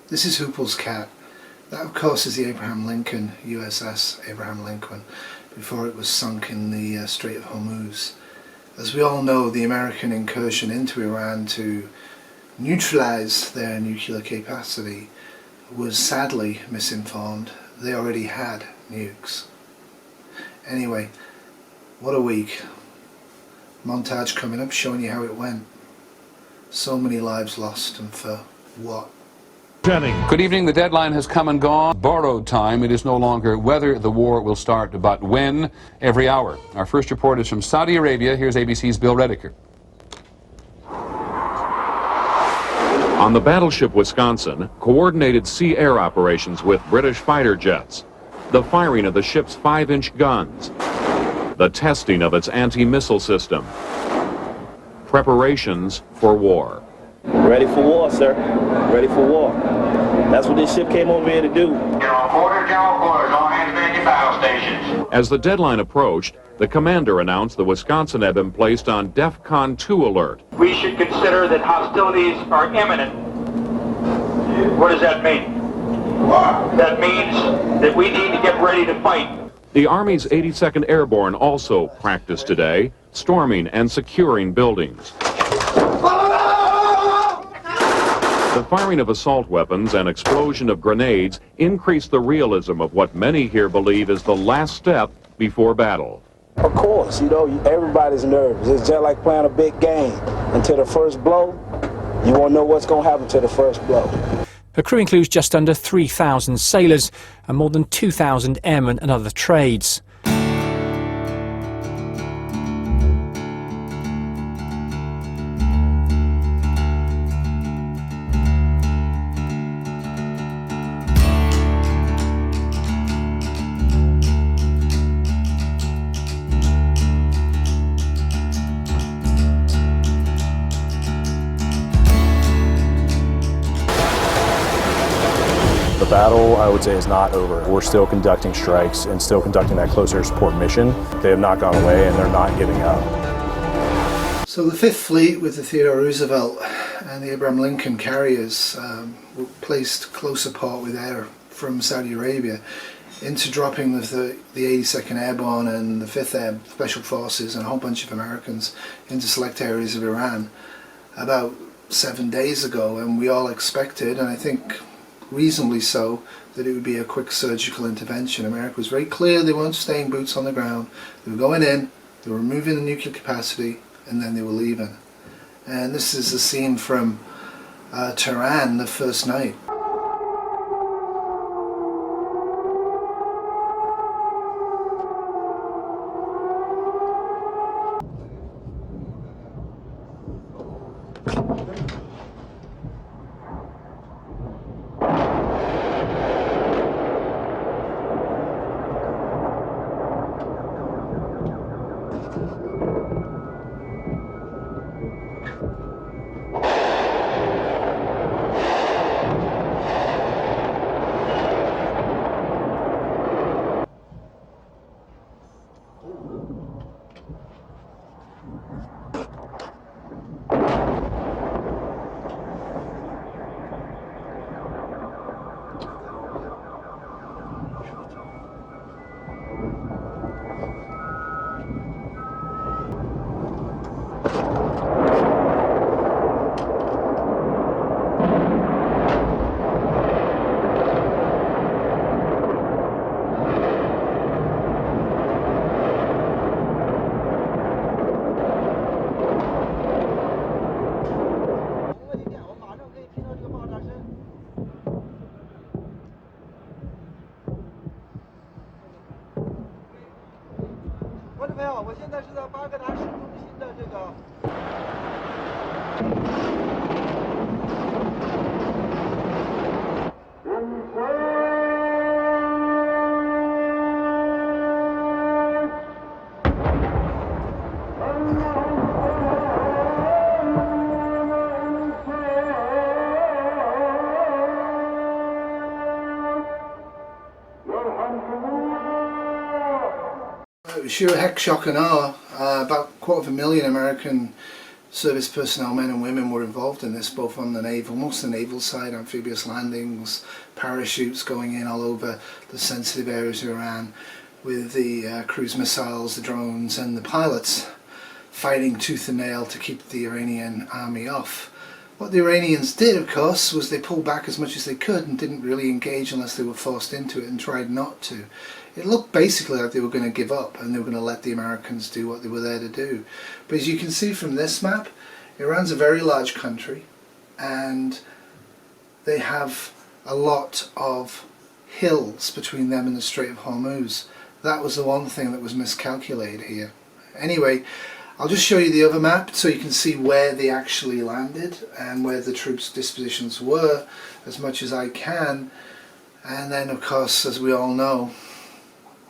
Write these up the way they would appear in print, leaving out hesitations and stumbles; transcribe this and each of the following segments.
This is Hoople's cat. That of course is the Abraham Lincoln, USS Abraham Lincoln, before it was sunk in the Strait of Hormuz. As we all know, the American incursion into Iran to neutralize their nuclear capacity was sadly misinformed. They already had nukes. Anyway, what a week. Montage coming up showing you how it went. So many lives lost, and for what? Good evening. The deadline has come and gone. Borrowed time. It is no longer whether the war will start, but when, every hour. Our first report is from Saudi Arabia. Here's ABC's Bill Rediker. On the battleship Wisconsin, coordinated sea-air operations with British fighter jets, the firing of the ship's 5-inch guns, the testing of its anti-missile system, preparations for war. Ready for war, sir. Ready for war. That's what this ship came over here to do. Quarters, all hands man your battle stations. As the deadline approached, the commander announced the Wisconsin had been placed on DEFCON 2 alert. We should consider that hostilities are imminent. What does that mean? That means that we need to get ready to fight. The Army's 82nd Airborne also practiced today, storming and securing buildings. The firing of assault weapons and explosion of grenades increased the realism of what many here believe is the last step before battle. Of course, you know, everybody's nervous. It's just like playing a big game. Until the first blow, you won't know what's going to happen to the first blow. Her crew includes just under 3,000 sailors and more than 2,000 airmen and other trades. The battle, I would say, is not over. We're still conducting strikes and still conducting that close air support mission. They have not gone away and they're not giving up. So the Fifth Fleet with the Theodore Roosevelt and the Abraham Lincoln carriers were placed close apart with air from Saudi Arabia into dropping the 82nd Airborne and the 5th Air Special Forces and a whole bunch of Americans into select areas of Iran about 7 days ago, and we all expected, and I think reasonably so, that it would be a quick surgical intervention. America was very clear they weren't staying boots on the ground. They were going in, they were removing the nuclear capacity, and then they were leaving. And this is a scene from Tehran the first night. It was sheer heck, shock and awe. About 250,000 American service personnel, men and women, were involved in this, both on the naval, most of the naval side, amphibious landings, parachutes going in all over the sensitive areas of Iran, with the cruise missiles, the drones, and the pilots fighting tooth and nail to keep the Iranian army off. What the Iranians did, of course, was they pulled back as much as they could and didn't really engage unless they were forced into it, and tried not to. It looked basically like they were going to give up and they were going to let the Americans do what they were there to do. But as you can see from this map, Iran's a very large country and they have a lot of hills between them and the Strait of Hormuz. That was the one thing that was miscalculated here. Anyway, I'll just show you the other map so you can see where they actually landed and where the troops' dispositions were as much as I can. And then, of course, as we all know,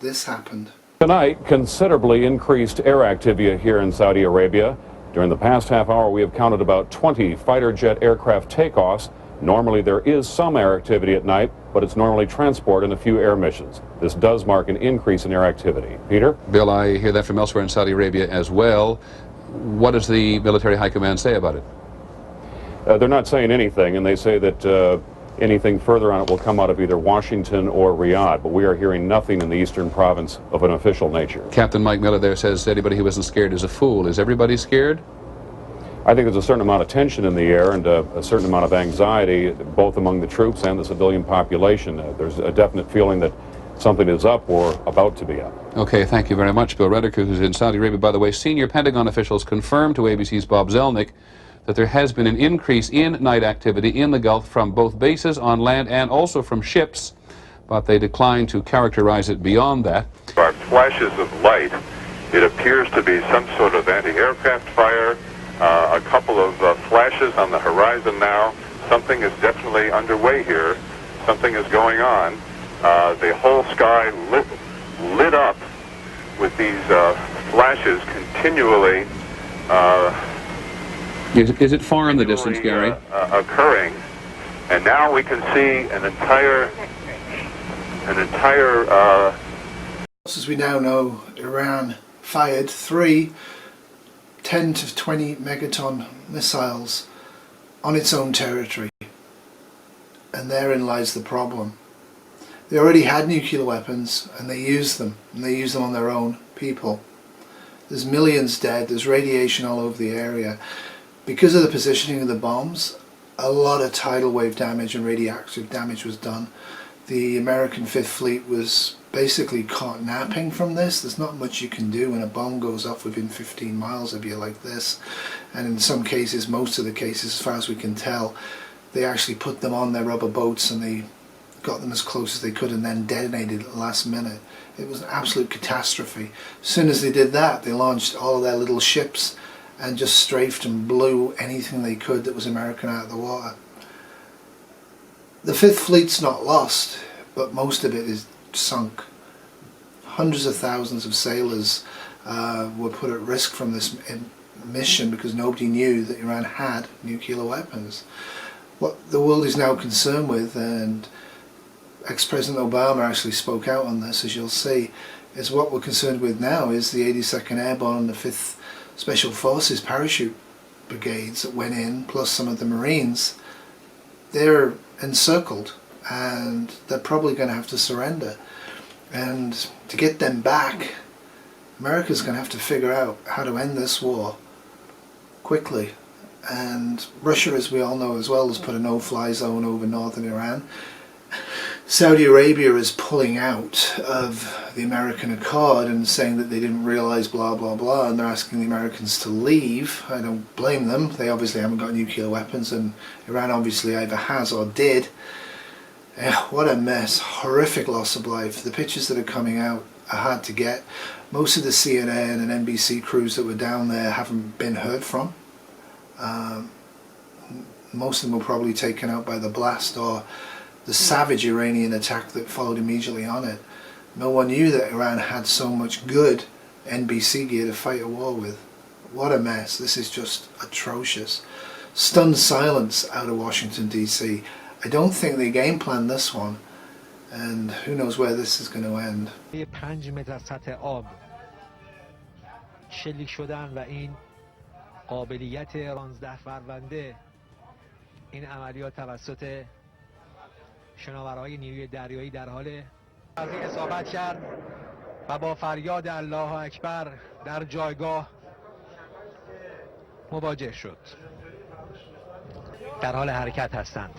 this happened. Tonight, considerably increased air activity here in Saudi Arabia. During the past half hour, we have counted about 20 fighter jet aircraft takeoffs. Normally, there is some air activity at night, but it's normally transport and a few air missions. This does mark an increase in air activity. Peter? Bill, I hear that from elsewhere in Saudi Arabia as well. What does the military high command say about it? They're not saying anything, and they say that anything further on it will come out of either Washington or Riyadh, but we are hearing nothing in the eastern province of an official nature. Captain Mike Miller there says anybody who isn't scared is a fool. Is everybody scared? I think there's a certain amount of tension in the air and a certain amount of anxiety, both among the troops and the civilian population. There's a definite feeling that something is up or about to be up. Okay, thank you very much, Bill Rediker, who's in Saudi Arabia. By the way, senior Pentagon officials confirmed to ABC's Bob Zelnick that there has been an increase in night activity in the Gulf from both bases on land and also from ships, but they declined to characterize it beyond that. Are flashes of light. It appears to be some sort of anti-aircraft fire. A couple of flashes on the horizon now. Something is definitely underway here. Something is going on. The whole sky lit up with these flashes continually. Is it far in the distance, Gary? Occurring, and now we can see an entire. As we now know, Iran fired 3 10 to 20 megaton missiles on its own territory, and therein lies the problem. They already had nuclear weapons and they used them, and they used them on their own people. There's millions dead, there's radiation all over the area. Because of the positioning of the bombs, a lot of tidal wave damage and radioactive damage was done. The American Fifth Fleet was basically caught napping from this. There's not much you can do when a bomb goes off within 15 miles of you like this. And in some cases, most of the cases, as far as we can tell, they actually put them on their rubber boats and they got them as close as they could and then detonated at the last minute. It was an absolute catastrophe. As soon as they did that, they launched all of their little ships and just strafed and blew anything they could that was American out of the water. The Fifth Fleet's not lost, but most of it is sunk. Hundreds of thousands of sailors were put at risk from this mission because nobody knew that Iran had nuclear weapons. What the world is now concerned with, and ex-President Obama actually spoke out on this, as you'll see, is what we're concerned with now is the 82nd Airborne and the 5th Special Forces parachute brigades that went in, plus some of the Marines. They're encircled and they're probably going to have to surrender. And to get them back, America's going to have to figure out how to end this war quickly. And Russia, as we all know as well, has put a no-fly zone over northern Iran. Saudi Arabia is pulling out of the American Accord and saying that they didn't realize blah blah blah, and they're asking the Americans to leave. I don't blame them. They obviously haven't got nuclear weapons, and Iran obviously either has or did. What a mess. Horrific loss of life. The pictures that are coming out are hard to get. Most of the CNN and NBC crews that were down there haven't been heard from. Most of them were probably taken out by the blast or the savage Iranian attack that followed immediately on it. No one knew that Iran had so much good NBC gear to fight a war with. What a mess. This is just atrocious. Stunned silence out of Washington DC. I don't think they game planned this one, and who knows where this is going to end. 5 متر از سطح آب شلیک شدن و این قابلیت 15 فروردین این عملیات توسط شناورهای نیروی دریایی در حال از این اصابت کرد و با فریاد الله اکبر در جایگاه مواجه شد. در حال حرکت هستند.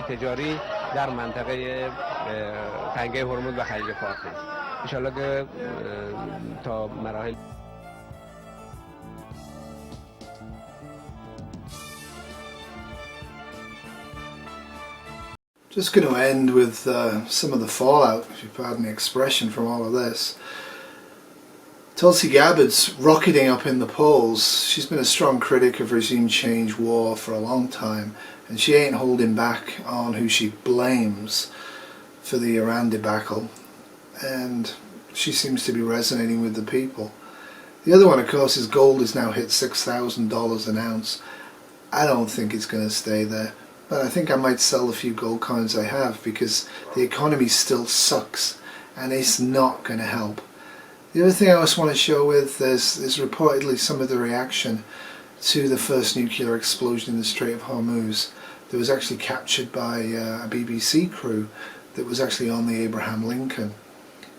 تجاری در منطقه تنگه هرمز و خلیج فارس است. ان شاء الله که تا مراحل Just going to end with some of the fallout, if you pardon the expression, from all of this. Tulsi Gabbard's rocketing up in the polls. She's been a strong critic of regime change war for a long time, and she ain't holding back on who she blames for the Iran debacle, and she seems to be resonating with the people. The other one, of course, is gold has now hit $6,000 an ounce. I don't think it's going to stay there, but I think I might sell a few gold coins I have, because the economy still sucks and it's not going to help. The other thing I just want to show with is reportedly some of the reaction to the first nuclear explosion in the Strait of Hormuz that was actually captured by a BBC crew that was actually on the Abraham Lincoln,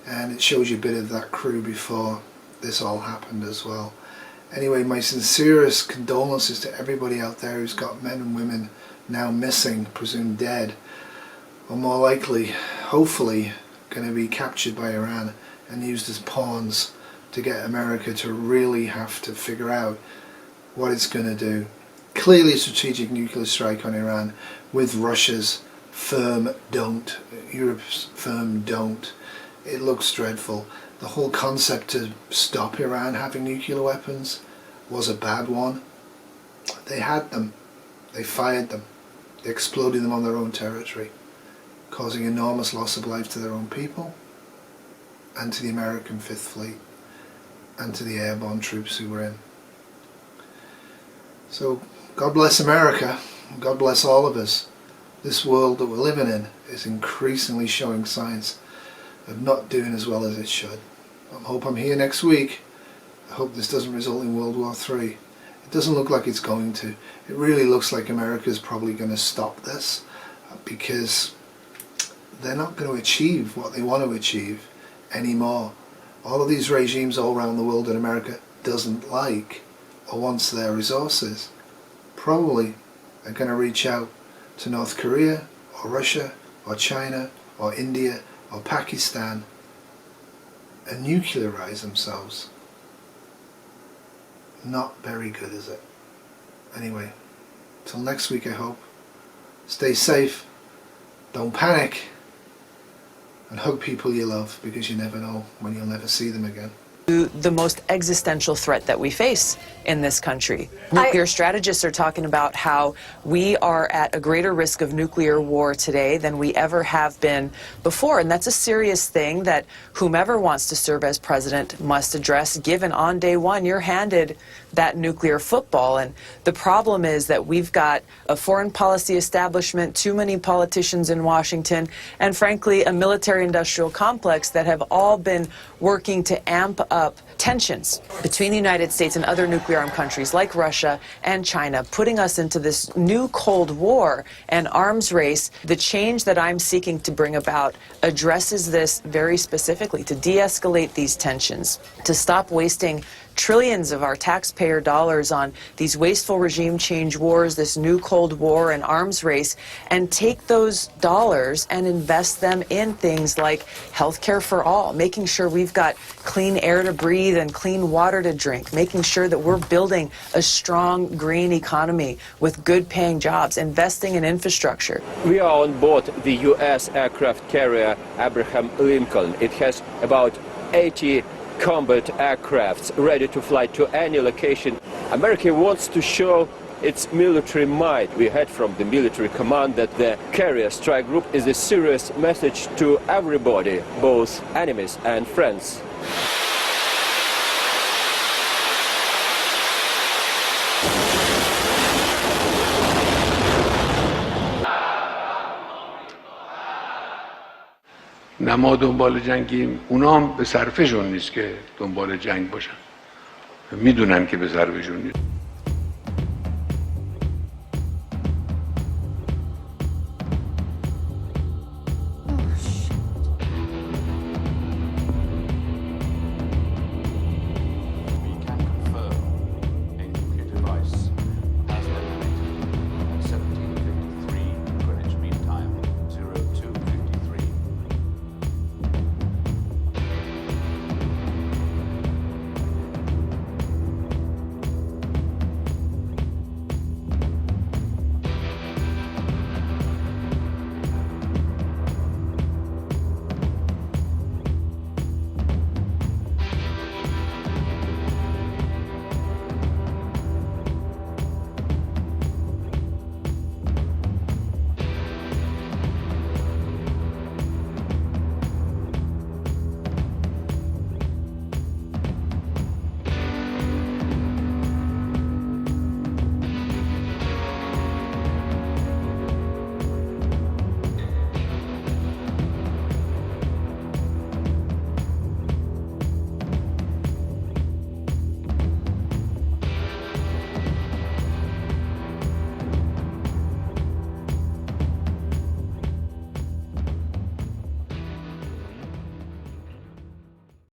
and it shows you a bit of that crew before this all happened as well. Anyway, my sincerest condolences to everybody out there who's got men and women now missing, presumed dead, or more likely, hopefully, going to be captured by Iran and used as pawns to get America to really have to figure out what it's going to do. Clearly a strategic nuclear strike on Iran with Russia's firm don't, Europe's firm don't. It looks dreadful. The whole concept to stop Iran having nuclear weapons was a bad one. They had them. They fired them. They exploded them on their own territory, causing enormous loss of life to their own people and to the American Fifth Fleet and to the airborne troops who were in. So God bless America. God bless all of us. This world that we're living in is increasingly showing signs of not doing as well as it should. I hope I'm here next week. I hope this doesn't result in World War III. It doesn't look like it's going to. It really looks like America's probably going to stop this, because they're not going to achieve what they want to achieve anymore. All of these regimes all around the world that America doesn't like or wants their resources probably are going to reach out to North Korea or Russia or China or India or Pakistan and nuclearize themselves. Not very good, is it? Anyway, till next week I hope. Stay safe, don't panic, and hug people you love, because you never know when you'll never see them again. The most existential threat that we face in this country. Nuclear strategists are talking about how we are at a greater risk of nuclear war today than we ever have been before, and that's a serious thing that whomever wants to serve as president must address, given on day one you're handed that nuclear football. And the problem is that we've got a foreign policy establishment, too many politicians in Washington, and frankly a military-industrial complex that have all been working to amp up tensions between the United States and other nuclear-armed countries like Russia and China, putting us into this new Cold War and arms race. The change that I'm seeking to bring about addresses this very specifically, to de-escalate these tensions, to stop wasting trillions of our taxpayer dollars on these wasteful regime change wars, this new Cold War and arms race, and take those dollars and invest them in things like healthcare for all, making sure we've got clean air to breathe and clean water to drink, making sure that we're building a strong green economy with good paying jobs, investing in infrastructure. We are on board the U.S. aircraft carrier Abraham Lincoln. It has about 80 combat aircrafts ready to fly to any location. America wants to show its military might. We heard from the military command that the carrier strike group is a serious message to everybody, both enemies and friends. نه ما دنبال جنگیم، اونا هم به صرفشون نیست که دنبال جنگ باشن، میدونن که به صرفشون نیست.